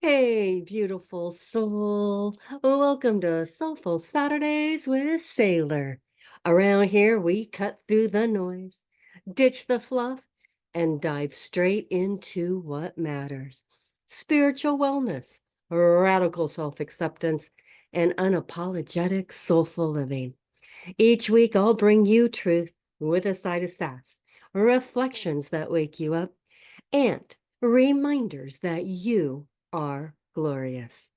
Hey, beautiful soul. Welcome to Soulful Saturdays with Saylor. Around here, we cut through the noise, ditch the fluff, and dive straight into what matters: spiritual wellness, radical self acceptance, and unapologetic soulful living. Each week, I'll bring you truth with a side of sass, reflections that wake you up, and reminders that you are glorious.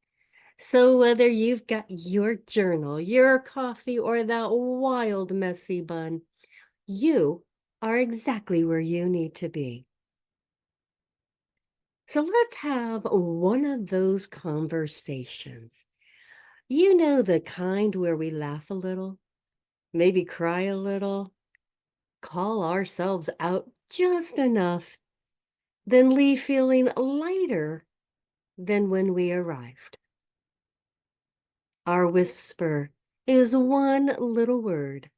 So, whether you've got your journal, your coffee, or that wild, messy bun, you are exactly where you need to be. So, let's have one of those conversations. You know, the kind where we laugh a little, maybe cry a little, call ourselves out just enough, then leave feeling lighter than when we arrived. Our whisper is one little word: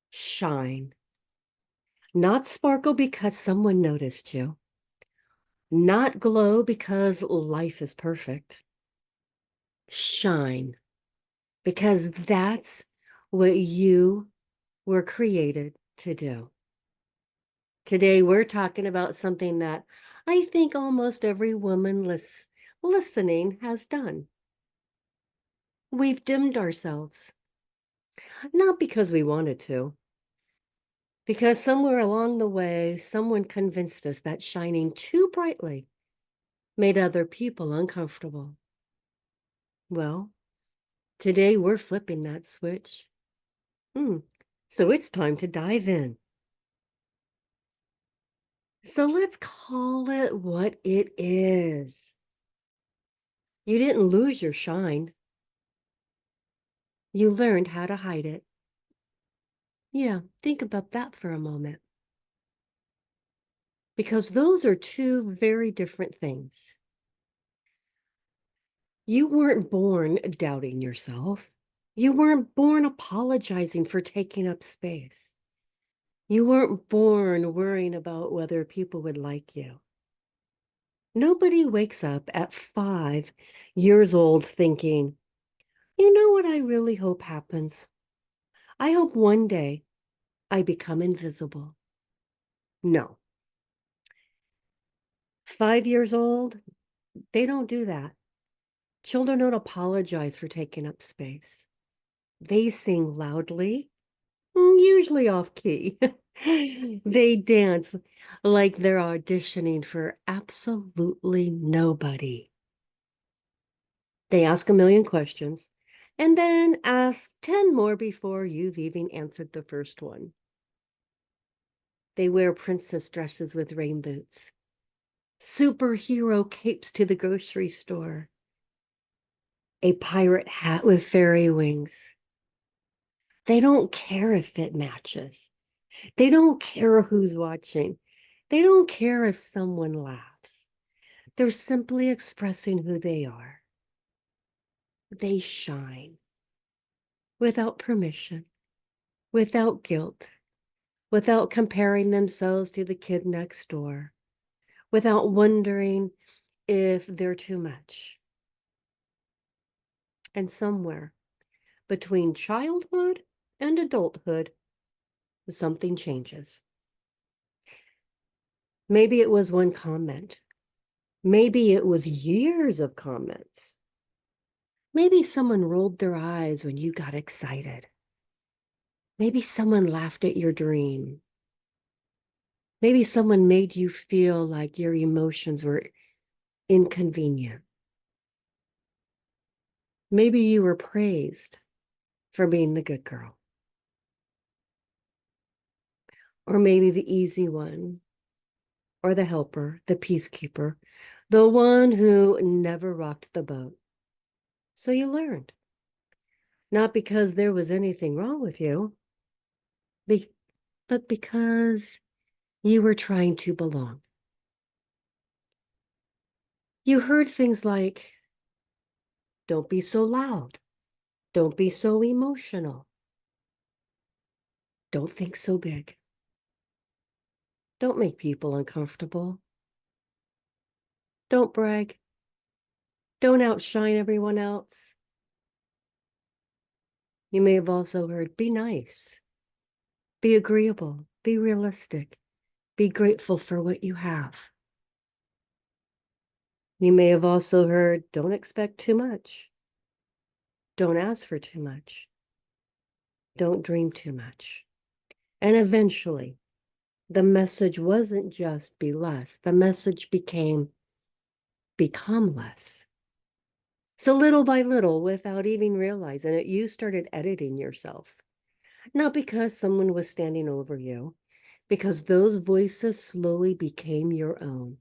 shine. Not sparkle because someone noticed you, not glow because life is perfect. Shine because that's what you were created to do. Today, we're talking about something that I think almost every woman listening has done. We've dimmed ourselves, not because we wanted to, because somewhere along the way, someone convinced us that shining too brightly made other people uncomfortable. Well, today we're flipping that switch. Hmm. So it's time to dive in. So let's call it what it is. You didn't lose your shine. You learned how to hide it. Yeah, think about that for a moment. Because those are two very different things. You weren't born doubting yourself. You weren't born apologizing for taking up space. You weren't born worrying about whether people would like you. Nobody wakes up at 5 years old thinking, you know what I really hope happens? I hope one day I become invisible. No. 5 years old, they don't do that. Children don't apologize for taking up space. They sing loudly, usually off key. They dance like they're auditioning for absolutely nobody. They ask a million questions and then ask 10 more before you've even answered the first one. They wear princess dresses with rain boots, superhero capes to the grocery store, a pirate hat with fairy wings. They don't care if it matches. They don't care who's watching. They don't care if someone laughs. They're simply expressing who they are. They shine without permission, without guilt, without comparing themselves to the kid next door, without wondering if they're too much. And somewhere between childhood and adulthood, something changes. Maybe it was one comment. Maybe it was years of comments. Maybe someone rolled their eyes when you got excited. Maybe someone laughed at your dream. Maybe someone made you feel like your emotions were inconvenient. Maybe you were praised for being the good girl. Or maybe the easy one, or the helper, the peacekeeper, the one who never rocked the boat. So you learned, not because there was anything wrong with you, but because you were trying to belong. You heard things like, don't be so loud. Don't be so emotional. Don't think so big. Don't make people uncomfortable. Don't brag. Don't outshine everyone else. You may have also heard, be nice, be agreeable, be realistic, be grateful for what you have. You may have also heard, don't expect too much. Don't ask for too much. Don't dream too much. And eventually, the message wasn't just be less, the message became become less. So little by little, without even realizing it, you started editing yourself. Not because someone was standing over you, because those voices slowly became your own.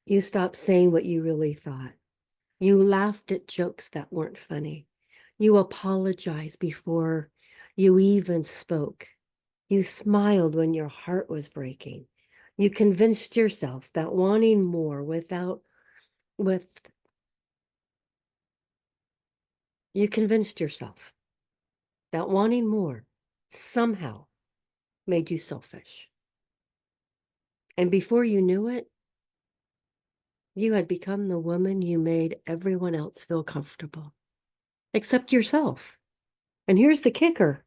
You stopped saying what you really thought. You laughed at jokes that weren't funny. You apologized before you even spoke. You smiled when your heart was breaking. You convinced yourself that wanting more with, you convinced yourself that wanting more somehow made you selfish. And before you knew it, you had become the woman you made everyone else feel comfortable, except yourself. And here's the kicker.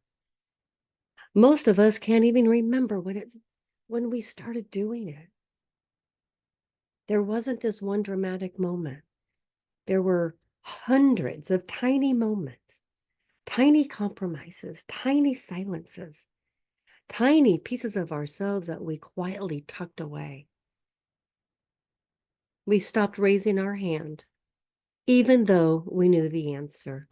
Most of us can't even remember when we started doing it. There wasn't this one dramatic moment. There were hundreds of tiny moments, tiny compromises, tiny silences, tiny pieces of ourselves that we quietly tucked away. We stopped raising our hand, even though we knew the answer.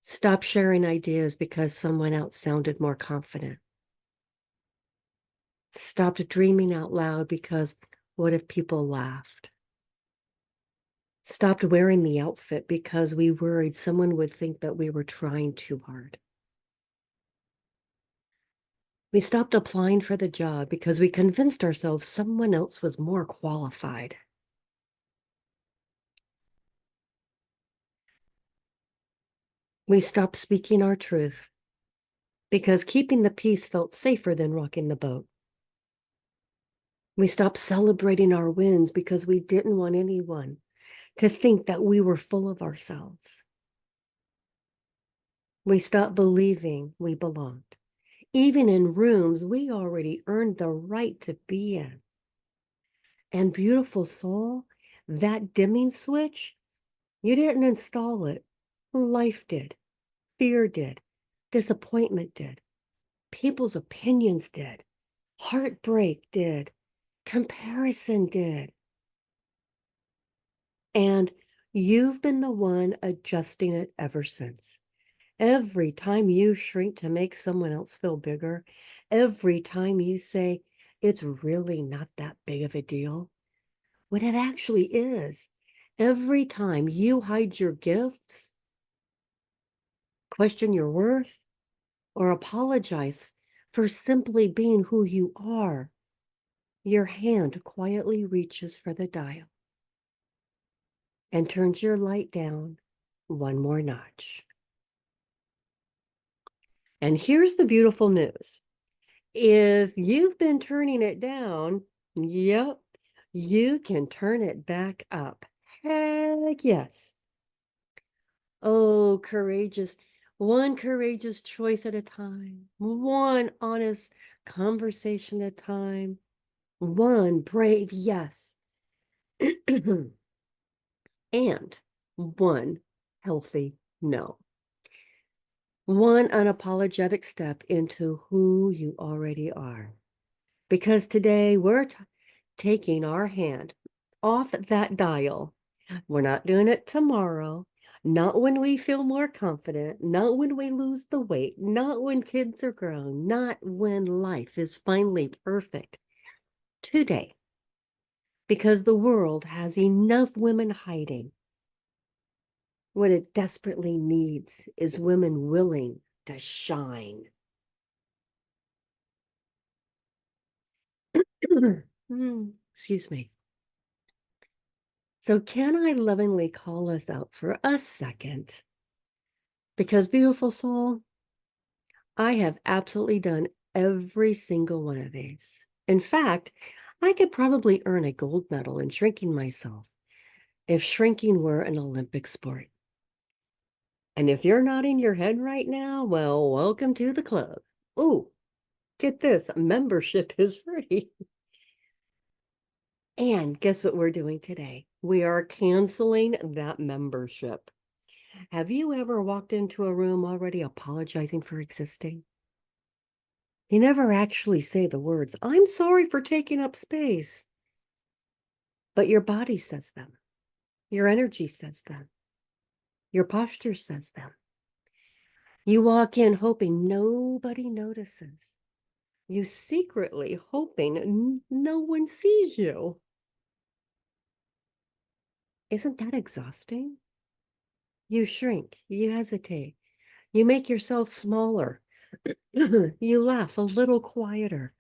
Stopped sharing ideas because someone else sounded more confident. Stopped dreaming out loud because what if people laughed? Stopped wearing the outfit because we worried someone would think that we were trying too hard. We stopped applying for the job because we convinced ourselves someone else was more qualified. We stopped speaking our truth because keeping the peace felt safer than rocking the boat. We stopped celebrating our wins because we didn't want anyone to think that we were full of ourselves. We stopped believing we belonged, even in rooms we already earned the right to be in. And beautiful soul, that dimming switch, you didn't install it. Life did. Fear did. Disappointment did. People's opinions did. Heartbreak did. Comparison did. And you've been the one adjusting it ever since. Every time you shrink to make someone else feel bigger, every time you say, it's really not that big of a deal, when it actually is, every time you hide your gifts, question your worth, or apologize for simply being who you are, your hand quietly reaches for the dial and turns your light down one more notch. And here's the beautiful news. If you've been turning it down, yep, you can turn it back up. Heck yes. Oh, courageous. One courageous choice at a time. One honest conversation at a time. One brave yes. And one healthy no. One unapologetic step into who you already are. Because today we're taking our hand off that dial. We're not doing it tomorrow, not when we feel more confident, not when we lose the weight, not when kids are grown, not when life is finally perfect. Today, because the world has enough women hiding. What it desperately needs is women willing to shine. Excuse me. So can I lovingly call us out for a second? Because beautiful soul, I have absolutely done every single one of these. In fact, I could probably earn a gold medal in shrinking myself If shrinking were an Olympic sport. And if you're nodding your head right now, well, welcome to the club. Ooh, get this, membership is free. And guess what we're doing today? We are canceling that membership. Have you ever walked into a room already apologizing for existing? You never actually say the words, I'm sorry for taking up space. But your body says them. Your energy says them. Your posture says them. You walk in hoping nobody notices. You secretly hoping no one sees you. Isn't that exhausting? You shrink, you hesitate, you make yourself smaller, you laugh a little quieter.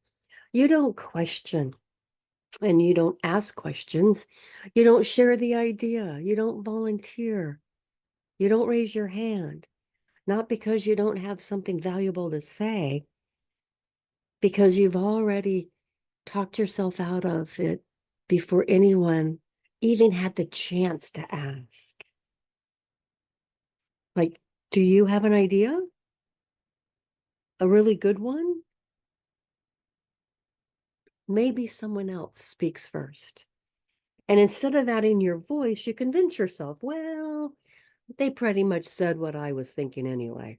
You don't question and you don't ask questions. You don't share the idea. You don't volunteer. You don't raise your hand. Not because you don't have something valuable to say, because you've already talked yourself out of it before anyone even had the chance to ask. Like, do you have an idea? A really good one? Maybe someone else speaks first. And instead of that in your voice, you convince yourself, well, they pretty much said what I was thinking anyway.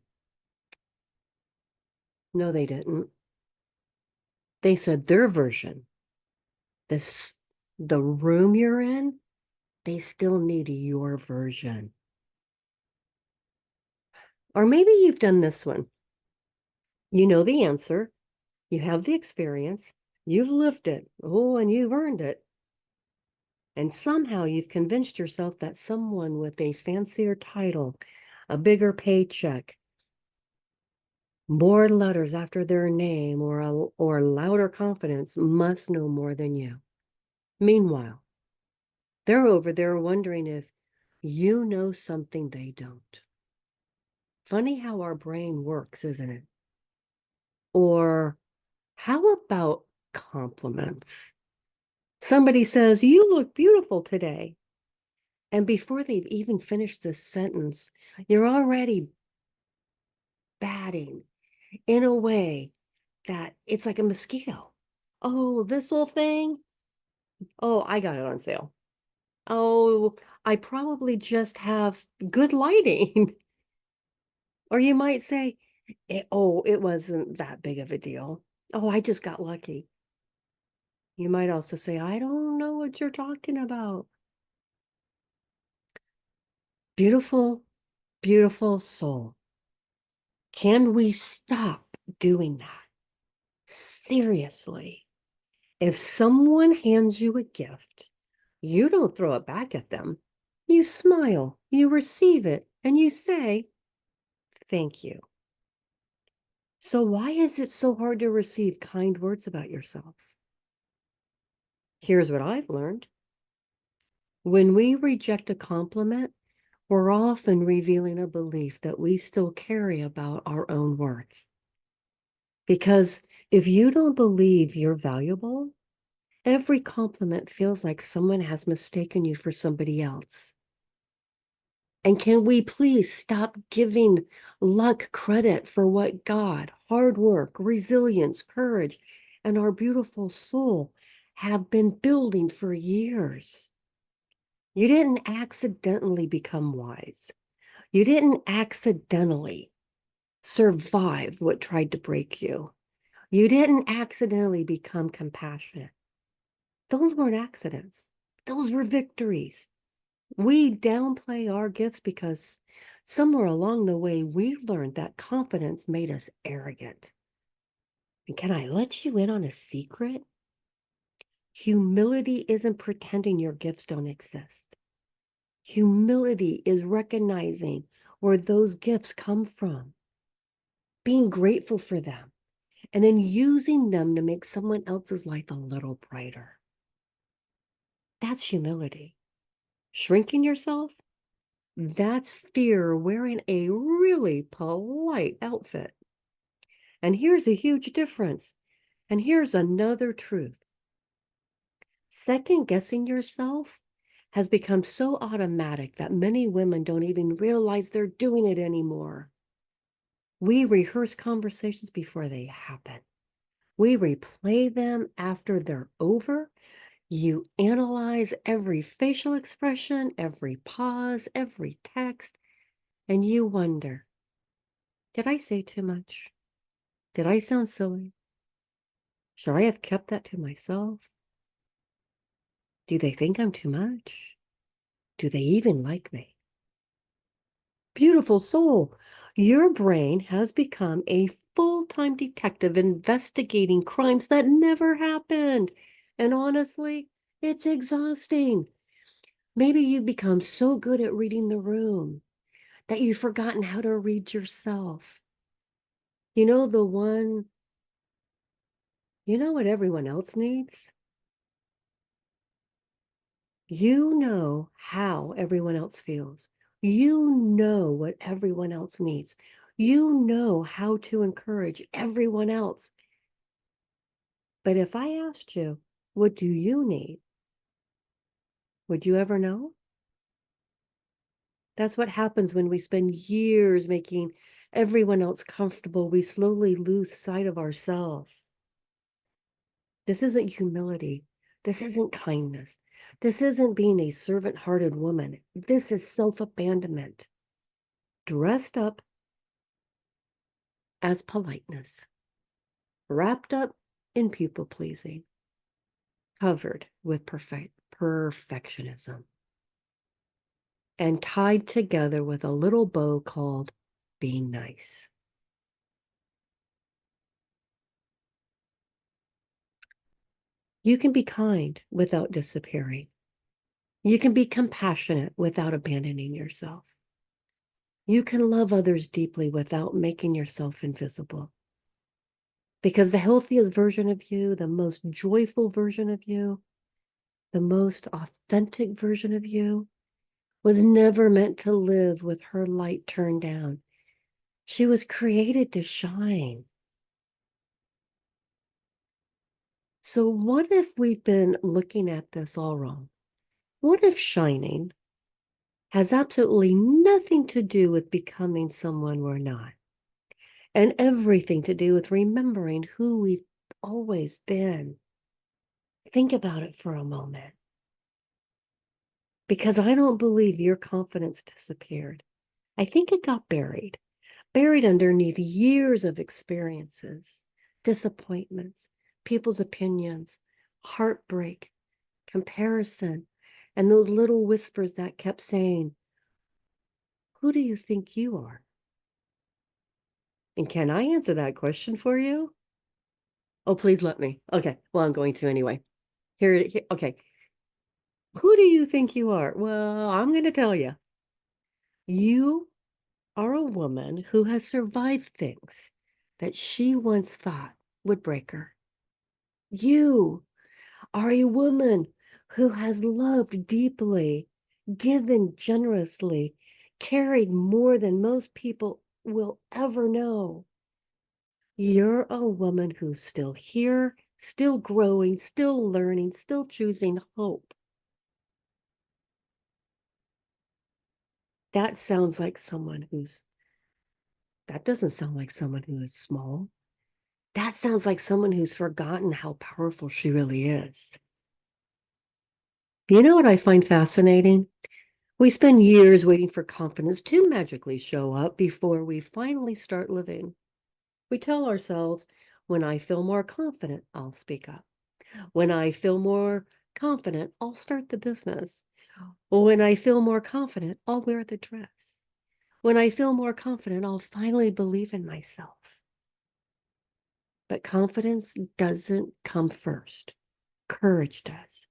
No, they didn't. They said their version. This, the room you're in, they still need your version. Or maybe you've done this one. You know the answer. You have the experience. You've lived it. Oh, and you've earned it. And somehow you've convinced yourself that someone with a fancier title, a bigger paycheck, more letters after their name, or louder confidence must know more than you. Meanwhile, they're over there wondering if you know something they don't. Funny how our brain works, isn't it? Or how about compliments? Somebody says, you look beautiful today. And before they've even finished this sentence, you're already batting in a way that it's like a mosquito. Oh, this little thing. Oh, I got it on sale. Oh, I probably just have good lighting. Or you might say, it wasn't that big of a deal. Oh, I just got lucky. You might also say, I don't know what you're talking about. Beautiful, beautiful soul. Can we stop doing that? Seriously. If someone hands you a gift, you don't throw it back at them. You smile, you receive it, and you say, thank you. So, why is it so hard to receive kind words about yourself? Here's what I've learned. When we reject a compliment, we're often revealing a belief that we still carry about our own worth. Because if you don't believe you're valuable, every compliment feels like someone has mistaken you for somebody else. And can we please stop giving luck credit for what God, hard work, resilience, courage, and our beautiful soul have been building for years? You didn't accidentally become wise. You didn't accidentally survive what tried to break you. You didn't accidentally become compassionate. Those weren't accidents. Those were victories. We downplay our gifts because somewhere along the way, we learned that confidence made us arrogant. And can I let you in on a secret? Humility isn't pretending your gifts don't exist. Humility is recognizing where those gifts come from, being grateful for them, and then using them to make someone else's life a little brighter. That's humility. Shrinking yourself? That's fear wearing a really polite outfit. And here's a huge difference. And here's another truth. Second guessing yourself has become so automatic that many women don't even realize they're doing it anymore. We rehearse conversations before they happen. We replay them after they're over. You analyze every facial expression, every pause, every text, and you wonder, did I say too much? Did I sound silly? Should I have kept that to myself? Do they think I'm too much? Do they even like me? Beautiful soul, your brain has become a full-time detective investigating crimes that never happened. And honestly, it's exhausting. Maybe you've become so good at reading the room that you've forgotten how to read yourself. You know, the one, you know what everyone else needs? You know how everyone else feels. You know what everyone else needs. You know how to encourage everyone else. But if I asked you, what do you need? Would you ever know? That's what happens when we spend years making everyone else comfortable. We slowly lose sight of ourselves. This isn't humility. This isn't kindness. This isn't being a servant-hearted woman. This is self-abandonment, dressed up as politeness, wrapped up in people-pleasing, covered with perfectionism, and tied together with a little bow called being nice. You can be kind without disappearing. You can be compassionate without abandoning yourself. You can love others deeply without making yourself invisible. Because the healthiest version of you, the most joyful version of you, the most authentic version of you was never meant to live with her light turned down. She was created to shine. So, what if we've been looking at this all wrong? What if shining has absolutely nothing to do with becoming someone we're not, and everything to do with remembering who we've always been? Think about it for a moment. Because I don't believe your confidence disappeared. I think it got buried underneath years of experiences, disappointments, people's opinions, heartbreak, comparison, and those little whispers that kept saying, who do you think you are? And can I answer that question for you? Oh, please let me. Okay, well, I'm going to anyway. Okay. Who do you think you are? Well, I'm going to tell you. You are a woman who has survived things that she once thought would break her. You are a woman who has loved deeply, given generously, carried more than most people will ever know. You're a woman who's still here, still growing, still learning, still choosing hope. That sounds like someone who's, that doesn't sound like someone who is small. That sounds like someone who's forgotten how powerful she really is. You know what I find fascinating? We spend years waiting for confidence to magically show up before we finally start living. We tell ourselves, when I feel more confident, I'll speak up. When I feel more confident, I'll start the business. When I feel more confident, I'll wear the dress. When I feel more confident, I'll finally believe in myself. But confidence doesn't come first. Courage does.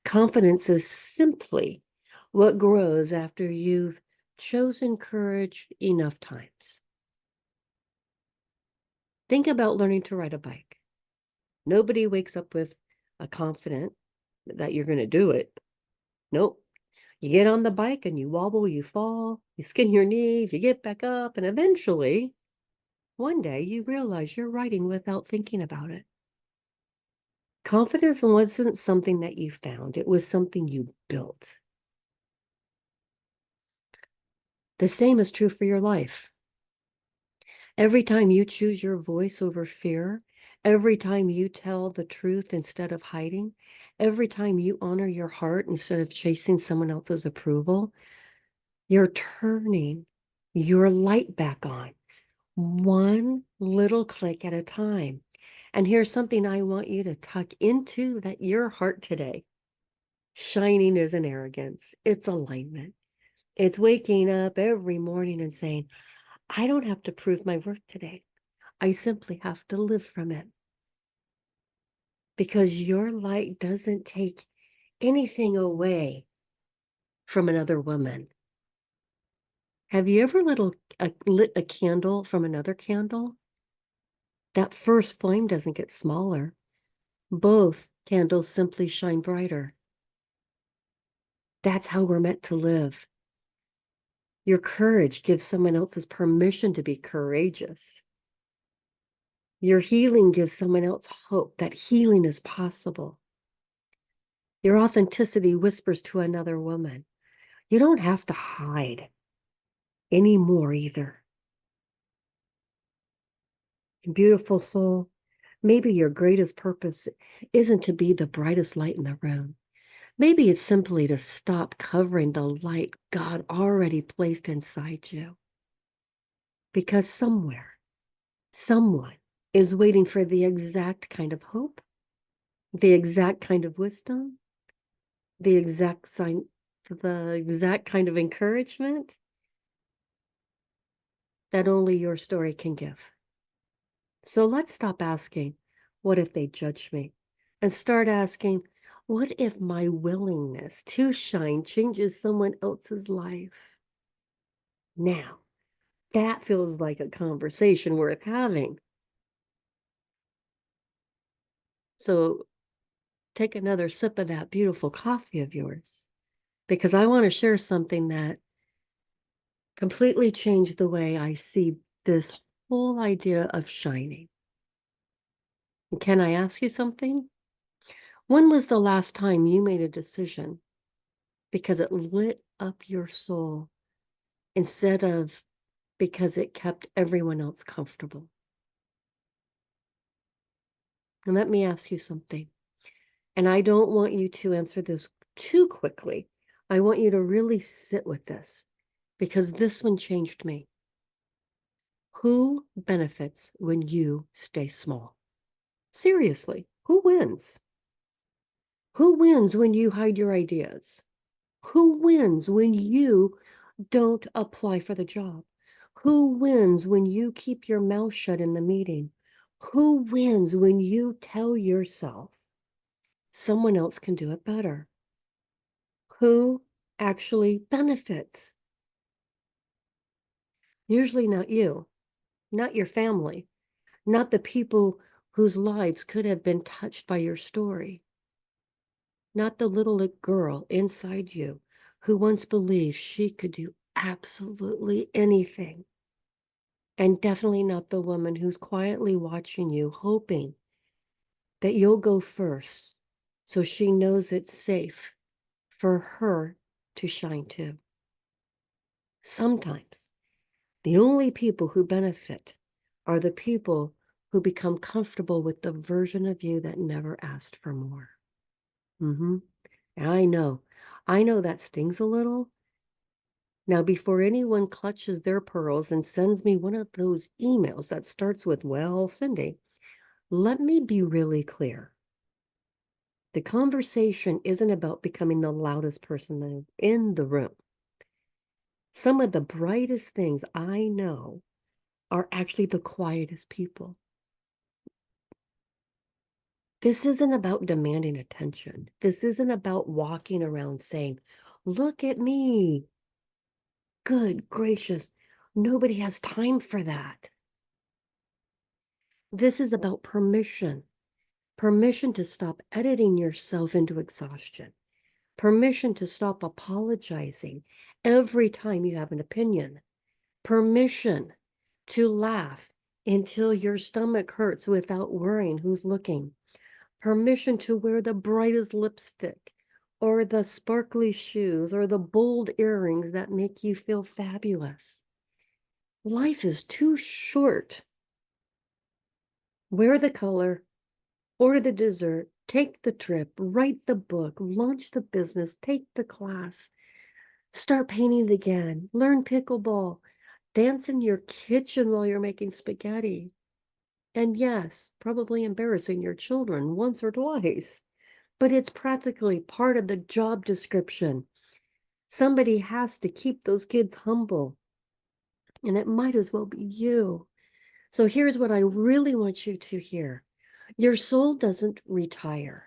Confidence is simply what grows after you've chosen courage enough times. Think about learning to ride a bike. Nobody wakes up with a confident that you're going to do it. Nope. You get on the bike and you wobble, you fall, you skin your knees, you get back up, and eventually, one day, you realize you're riding without thinking about it. Confidence wasn't something that you found, it was something you built. The same is true for your life. Every time you choose your voice over fear, every time you tell the truth instead of hiding, every time you honor your heart instead of chasing someone else's approval, you're turning your light back on, one little click at a time. And here's something I want you to tuck into that your heart today. Shining isn't arrogance, it's alignment. It's waking up every morning and saying, I don't have to prove my worth today. I simply have to live from it. Because your light doesn't take anything away from another woman. Have you ever lit a candle from another candle? That first flame doesn't get smaller. Both candles simply shine brighter. That's how we're meant to live. Your courage gives someone else's permission to be courageous. Your healing gives someone else hope that healing is possible. Your authenticity whispers to another woman, you don't have to hide anymore either. Beautiful soul, maybe your greatest purpose isn't to be the brightest light in the room. Maybe it's simply to stop covering the light God already placed inside you. Because somewhere, someone is waiting for the exact kind of hope, the exact kind of wisdom, the exact kind of encouragement that only your story can give. So let's stop asking, what if they judge me? And start asking, what if my willingness to shine changes someone else's life? Now, that feels like a conversation worth having. So take another sip of that beautiful coffee of yours, because I want to share something that completely changed the way I see this whole idea of shining. Can I ask you something? When was the last time you made a decision because it lit up your soul instead of because it kept everyone else comfortable? And let me ask you something. And I don't want you to answer this too quickly. I want you to really sit with this because this one changed me. Who benefits when you stay small? Seriously, who wins? Who wins when you hide your ideas? Who wins when you don't apply for the job? Who wins when you keep your mouth shut in the meeting? Who wins when you tell yourself someone else can do it better? Who actually benefits? Usually not you, not your family, not the people whose lives could have been touched by your story, not the little girl inside you who once believed she could do absolutely anything. And definitely not the woman who's quietly watching you, hoping that you'll go first so she knows it's safe for her to shine too. Sometimes the only people who benefit are the people who become comfortable with the version of you that never asked for more. Mm-hmm. I know that stings a little. Now, before anyone clutches their pearls and sends me one of those emails that starts with, well, Cindy, let me be really clear. The conversation isn't about becoming the loudest person in the room. Some of the brightest things I know are actually the quietest people. This isn't about demanding attention. This isn't about walking around saying, look at me. Good gracious, nobody has time for that. This is about permission. Permission to stop editing yourself into exhaustion. Permission to stop apologizing every time you have an opinion. Permission to laugh until your stomach hurts without worrying who's looking. Permission to wear the brightest lipstick or the sparkly shoes or the bold earrings that make you feel fabulous. Life is too short. Wear the color, order the dessert, take the trip, write the book, launch the business, take the class, start painting again, learn pickleball, dance in your kitchen while you're making spaghetti. And yes, probably embarrassing your children once or twice, but it's practically part of the job description. Somebody has to keep those kids humble, and it might as well be you. So here's what I really want you to hear. Your soul doesn't retire.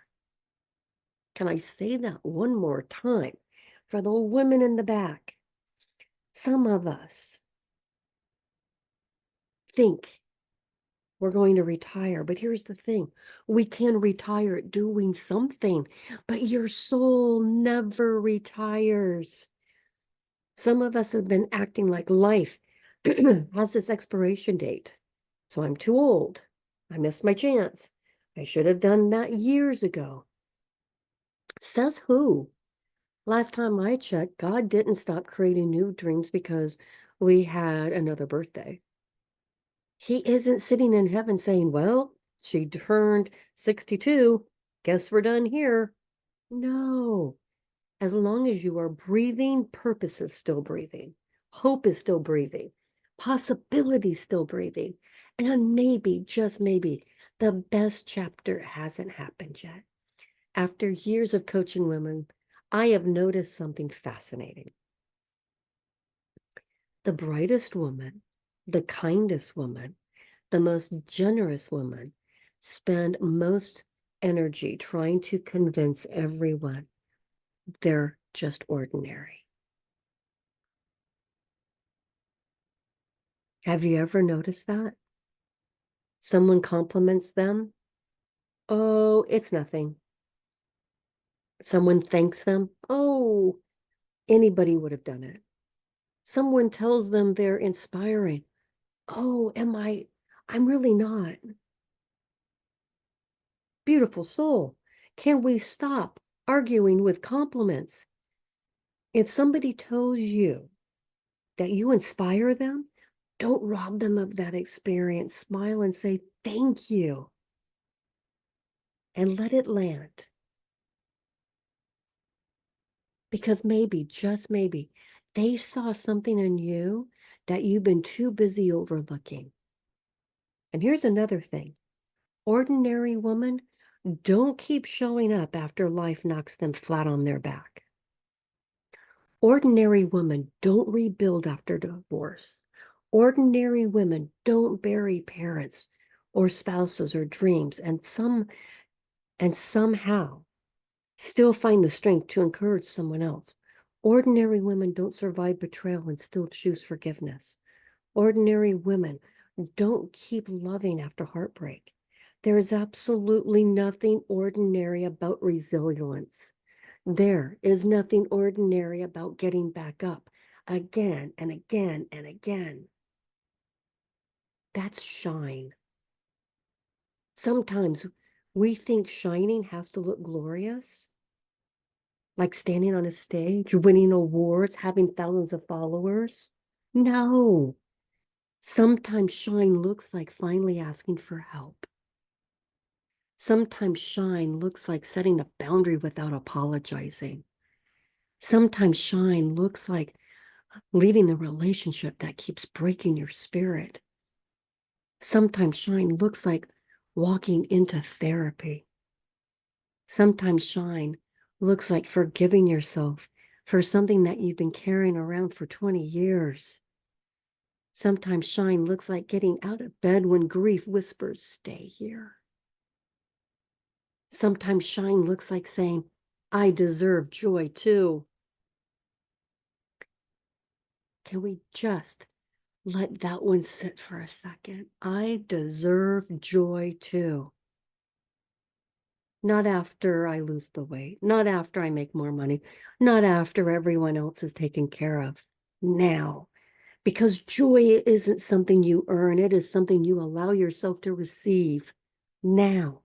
Can I say that one more time for the women in the back? Some of us think we're going to retire, but here's the thing. We can retire doing something, but your soul never retires. Some of us have been acting like life has this expiration date. So I'm too old. I missed my chance. I should have done that years ago. Says who? Last time I checked, God didn't stop creating new dreams because we had another birthday. He isn't sitting in heaven saying, well, she turned 62. Guess we're done here. No. As long as you are breathing, purpose is still breathing. Hope is still breathing. Possibility is still breathing. And maybe, just maybe, the best chapter hasn't happened yet. After years of coaching women, I have noticed something fascinating. The brightest woman, the kindest woman, the most generous woman spend most energy trying to convince everyone they're just ordinary. Have you ever noticed that? Someone compliments them. Oh, it's nothing. Someone thanks them. Oh, anybody would have done it. Someone tells them they're inspiring. Oh, I'm really not. Beautiful soul. Can we stop arguing with compliments? If somebody tells you that you inspire them, don't rob them of that experience. Smile and say, thank you. And let it land. Because maybe, just maybe, they saw something in you that you've been too busy overlooking. And here's another thing. Ordinary women don't keep showing up after life knocks them flat on their back. Ordinary women don't rebuild after divorce. Ordinary women don't bury parents or spouses or dreams and somehow still find the strength to encourage someone else. Ordinary women don't survive betrayal and still choose forgiveness. Ordinary women don't keep loving after heartbreak. There is absolutely nothing ordinary about resilience. There is nothing ordinary about getting back up again and again and again. That's shine. Sometimes we think shining has to look glorious, like standing on a stage, winning awards, having thousands of followers. No. Sometimes shine looks like finally asking for help. Sometimes shine looks like setting a boundary without apologizing. Sometimes shine looks like leaving the relationship that keeps breaking your spirit. Sometimes shine looks like walking into therapy. Sometimes shine looks like forgiving yourself for something that you've been carrying around for 20 years. Sometimes shine looks like getting out of bed when grief whispers, stay here. Sometimes shine looks like saying, I deserve joy too. Can we just let that one sit for a second? I deserve joy too. Not after I lose the weight, not after I make more money, not after everyone else is taken care of. Now, because joy isn't something you earn, it is something you allow yourself to receive now,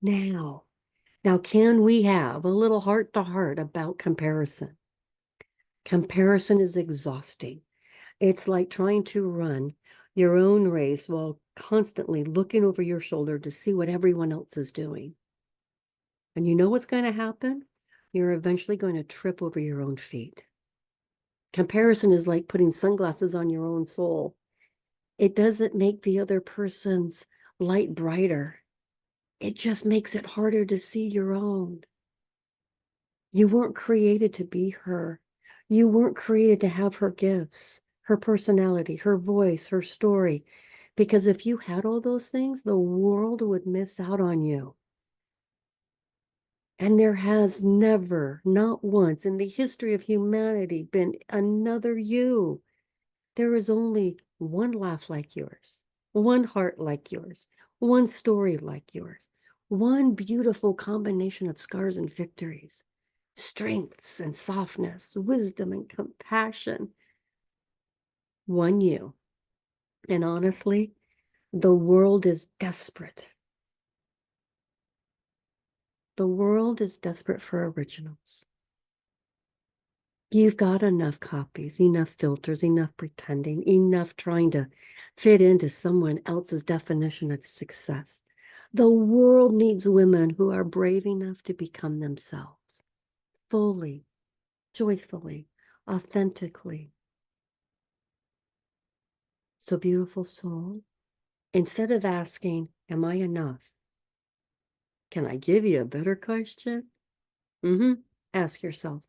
now. Now, can we have a little heart to heart about comparison? Comparison is exhausting. It's like trying to run your own race while constantly looking over your shoulder to see what everyone else is doing. And you know what's going to happen? You're eventually going to trip over your own feet. Comparison is like putting sunglasses on your own soul. It doesn't make the other person's light brighter. It just makes it harder to see your own. You weren't created to be her. You weren't created to have her gifts, her personality, her voice, her story. Because if you had all those things, the world would miss out on you. And there has never, not once in the history of humanity, been another you. There is only one laugh like yours, one heart like yours, one story like yours, one beautiful combination of scars and victories, strengths and softness, wisdom and compassion. One you. And honestly, the world is desperate. The world is desperate for originals. You've got enough copies, enough filters, enough pretending, enough trying to fit into someone else's definition of success. The world needs women who are brave enough to become themselves, fully, joyfully, authentically. So, beautiful soul, instead of asking, am I enough? Can I give you a better question? Ask yourself,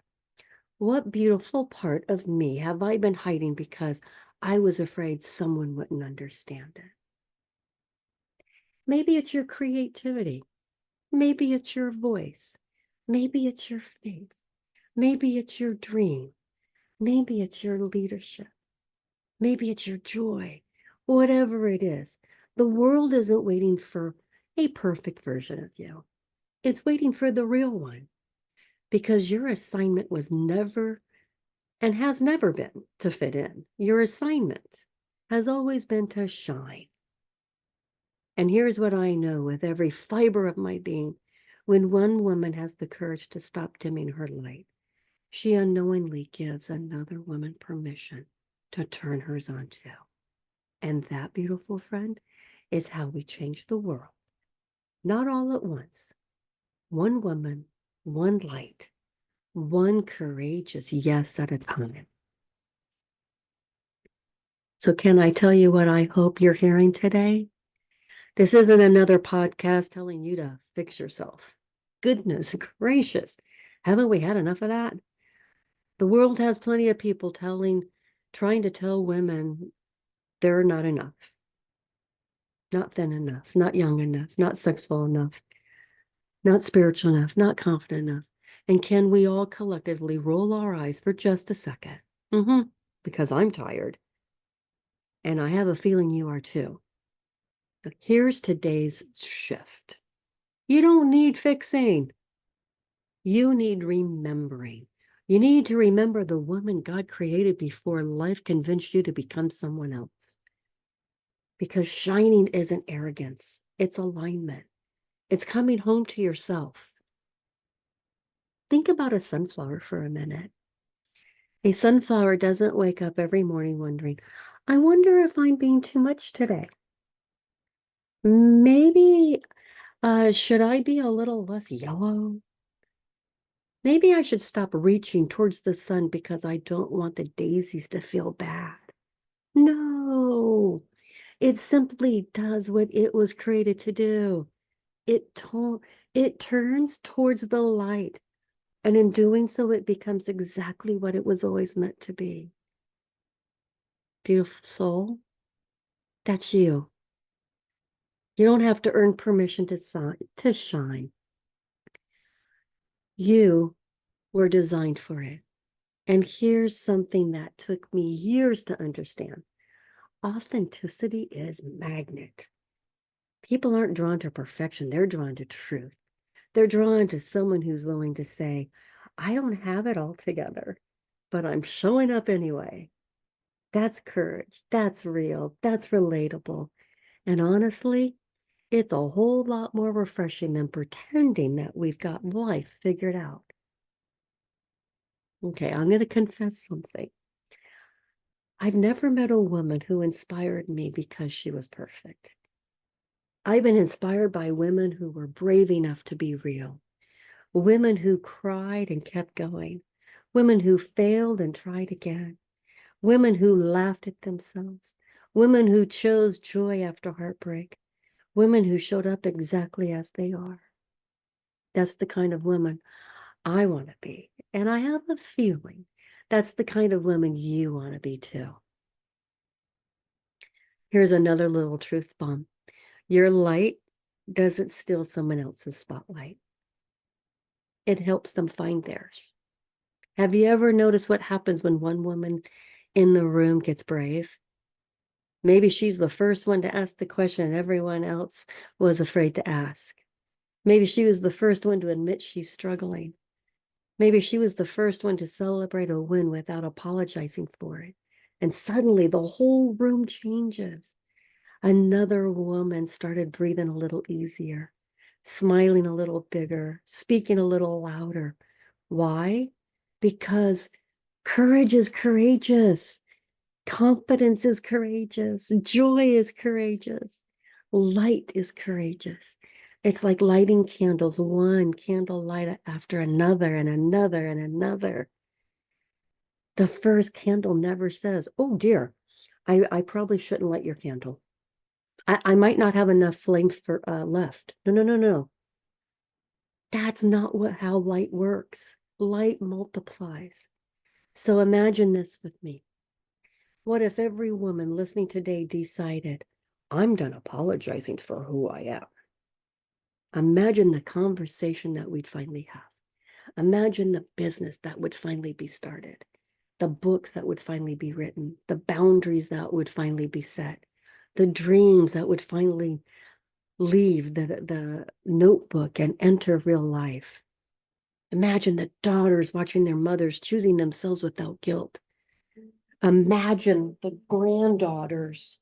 what beautiful part of me have I been hiding because I was afraid someone wouldn't understand it? Maybe it's your creativity. Maybe it's your voice. Maybe it's your faith. Maybe it's your dream. Maybe it's your leadership. Maybe it's your joy. Whatever it is, the world isn't waiting for a perfect version of you. It's waiting for the real one because your assignment was never and has never been to fit in. Your assignment has always been to shine. And here's what I know with every fiber of my being. When one woman has the courage to stop dimming her light, she unknowingly gives another woman permission to turn hers on too. And that, beautiful friend, is how we change the world. Not all at once. One woman, one light, one courageous yes at a time. So can I tell you what I hope you're hearing today? This isn't another podcast telling you to fix yourself. Goodness gracious. Haven't we had enough of that? The world has plenty of people trying to tell women they're not enough, not thin enough, not young enough, not sexual enough, not spiritual enough, not confident enough. And can we all collectively roll our eyes for just a second? Because I'm tired. And I have a feeling you are too. But here's today's shift. You don't need fixing. You need remembering. You need to remember the woman God created before life convinced you to become someone else. Because shining isn't arrogance, it's alignment. It's coming home to yourself. Think about a sunflower for a minute. A sunflower doesn't wake up every morning wondering, I wonder if I'm being too much today. Maybe, should I be a little less yellow? Maybe I should stop reaching towards the sun because I don't want the daisies to feel bad. No, it simply does what it was created to do. It turns towards the light, and in doing so, it becomes exactly what it was always meant to be. Beautiful soul, that's you. You don't have to earn permission to shine. You were designed for it. And here's something that took me years to understand. Authenticity is magnet. People aren't drawn to perfection, they're drawn to truth. They're drawn to someone who's willing to say, I don't have it all together, but I'm showing up anyway. That's courage. That's real. That's relatable. And honestly, It's a whole lot more refreshing than pretending that we've got life figured out. Okay, I'm going to confess something. I've never met a woman who inspired me because she was perfect. I've been inspired by women who were brave enough to be real, women who cried and kept going, women who failed and tried again, women who laughed at themselves, women who chose joy after heartbreak, women who showed up exactly as they are. That's the kind of woman I want to be. And I have a feeling that's the kind of woman you want to be too. Here's another little truth bomb. Your light doesn't steal someone else's spotlight. It helps them find theirs. Have you ever noticed what happens when one woman in the room gets brave? Maybe she's the first one to ask the question everyone else was afraid to ask. Maybe she was the first one to admit she's struggling. Maybe she was the first one to celebrate a win without apologizing for it. And suddenly the whole room changes. Another woman started breathing a little easier, smiling a little bigger, speaking a little louder. Why? Because courage is courageous. Confidence is courageous. Joy is courageous. Light is courageous. It's like lighting candles, one candle light after another and another and another. The first candle never says, oh dear, I probably shouldn't light your candle. I might not have enough flame for left. No, no, no, no. That's not how light works. Light multiplies. So imagine this with me. What if every woman listening today decided, I'm done apologizing for who I am? Imagine the conversation that we'd finally have. Imagine the business that would finally be started, the books that would finally be written, the boundaries that would finally be set, the dreams that would finally leave the notebook and enter real life. Imagine the daughters watching their mothers choosing themselves without guilt. Imagine the granddaughters.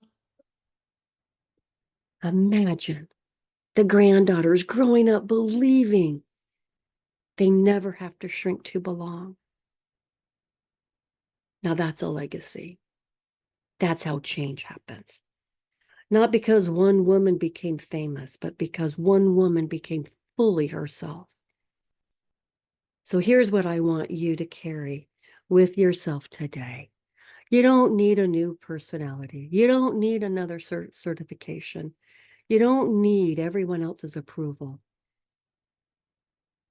Imagine the granddaughters growing up believing they never have to shrink to belong. Now that's a legacy. That's how change happens. Not because one woman became famous, but because one woman became fully herself. So here's what I want you to carry with yourself today. You don't need a new personality. You don't need another certification. You don't need everyone else's approval.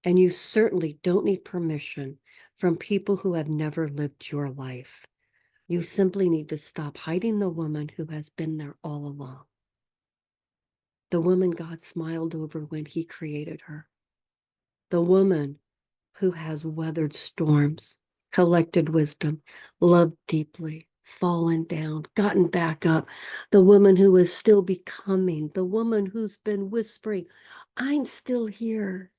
And you certainly don't need permission from people who have never lived your life. You simply need to stop hiding the woman who has been there all along. The woman God smiled over when he created her. The woman who has weathered storms, collected wisdom, loved deeply, fallen down, gotten back up. The woman who is still becoming, the woman who's been whispering, I'm still here.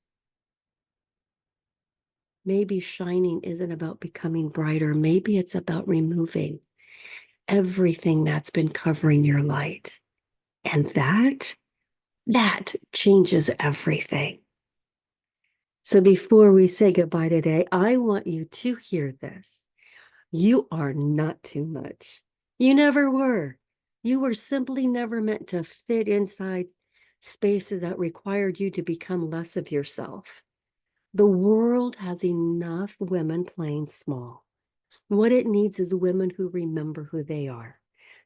Maybe shining isn't about becoming brighter. Maybe it's about removing everything that's been covering your light. And that changes everything. So before we say goodbye today, I want you to hear this. You are not too much. You never were. You were simply never meant to fit inside spaces that required you to become less of yourself. The world has enough women playing small. What it needs is women who remember who they are.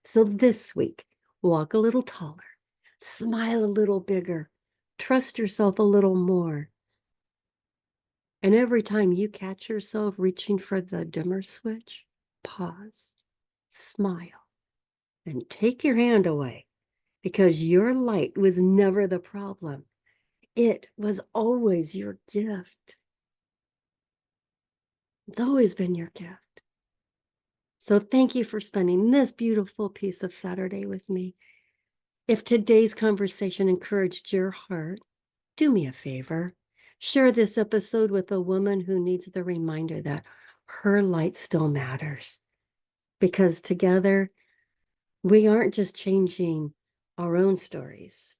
So this week, walk a little taller, smile a little bigger, trust yourself a little more. And every time you catch yourself reaching for the dimmer switch, pause, smile, and take your hand away because your light was never the problem. It was always your gift. It's always been your gift. So thank you for spending this beautiful piece of Saturday with me. If today's conversation encouraged your heart, do me a favor. Share this episode with a woman who needs the reminder that her light still matters. Because together, we aren't just changing our own stories.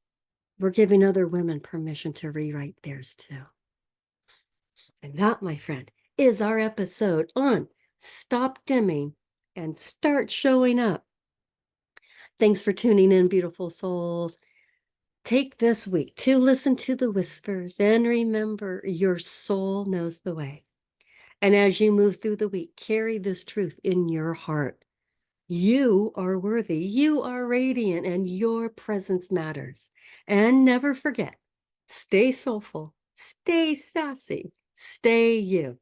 we're giving other women permission to rewrite theirs too. And that, my friend, is our episode on Stop Dimming and Start Showing Up. Thanks for tuning in, beautiful souls. Take this week to listen to the whispers and remember your soul knows the way. And as you move through the week, carry this truth in your heart. You are worthy, you are radiant, and your presence matters. And never forget, stay soulful, stay sassy, stay you.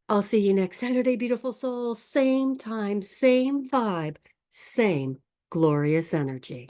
I'll see you next Saturday, beautiful soul. Same time, same vibe, same glorious energy.